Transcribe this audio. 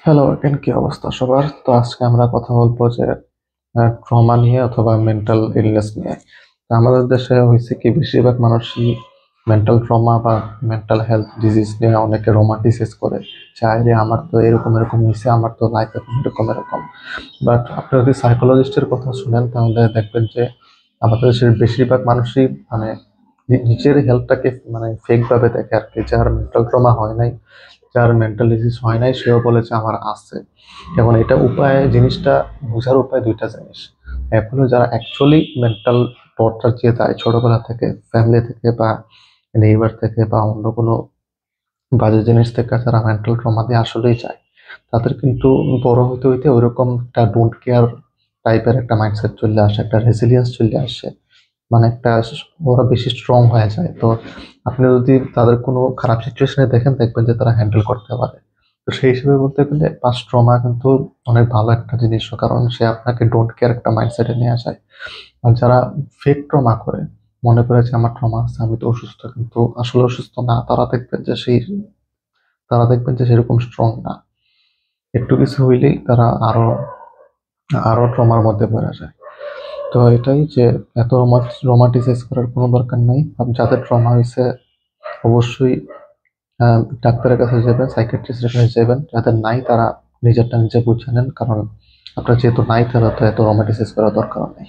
Hello, এখন কি অবস্থা সবার? তো আজকে আমরা কথা বলবো যে ট্রমা নিয়ে অথবা মেন্টাল ইলনেস নিয়ে। তো আমাদের দেশে হয়েছে কি বেশিরভাগ মানুষই মেন্টাল ট্রমা বা মেন্টাল হেলথ ডিজিজ নিয়ে অনেকে রোমান্টিসাইজ করে, চায় যে আমার তো এরকম এরকম হয়েছে, আমার তো লাইফ এখন এরকম এরকম। বাট আপনি যদি সাইকোলজিস্টের কথা শুনেন তাহলে দেখবেন যে আমাদের দেশের বেশিরভাগ মানুষই মানে নিজের হেলথটাকে মানে ফেক ভাবে দেখে আর কি। যার মেন্টাল ট্রমা হয় নাই, যার মেন্টাল ডিজিজ হয় নাই, সেও বলেছে আমার আছে। এখন এটা উপায় জিনিসটা বোঝার উপায় দুইটা জিনিস। এক হলো যারা অ্যাকচুয়ালি মেন্টাল টর্চার যে দেয় ছোটবেলা থেকে, ফ্যামিলি থেকে বা নেইবার থেকে বা অন্য কোনো বাজে জিনিস থেকে, যারা মেন্টাল ট্রমা দিয়ে আসলেই যায়, তাদের কিন্তু বড় হইতে হইতে ওইরকম একটা ডোন্ট কেয়ার টাইপের একটা মাইন্ডসেট চলে আসে, একটা রেসিলিয়েন্স চলে আসে। মানে একটা ওরা বেশি স্ট্রং হয়ে যায়। তো আপনি যদি তাদের কোনো খারাপ সিচুয়েশনে দেখেন, দেখবেন যে তারা হ্যান্ডেল করতে পারে। তো সেই হিসেবে বলতে গেলে পাস্ট ট্রমা কিন্তু অনেক ভালো একটা জিনিসও, কারণ সে আপনাকে ডোন্ট কেয়ার একটা মাইন্ডসেটে নিয়ে আসে। আর যারা ফেক ট্রমা করে, মনে করে যে আমার ট্রমা আছে, আমি তো অসুস্থ, কিন্তু আসলে অসুস্থ না, তারা দেখবেন যে সেরকম স্ট্রং না। একটু কিছু হইলেই তারা আরো আরো ট্রমার মধ্যে পড়ে যায়। তো এটাই যে এত রোমান্টিসাইজ করার কোনো দরকার নাই। যাদের ট্রমা হয়েছে অবশ্যই ডাক্তারের কাছে যাবেন, সাইকিয়াট্রিস্টের কাছে যাবেন। যাদের নাই তারা নিজেরটা নিজে বুঝে নেন, কারণ আপনার যেহেতু নাই তারা তো এত রোমান্টিসাইজ করার দরকার নেই।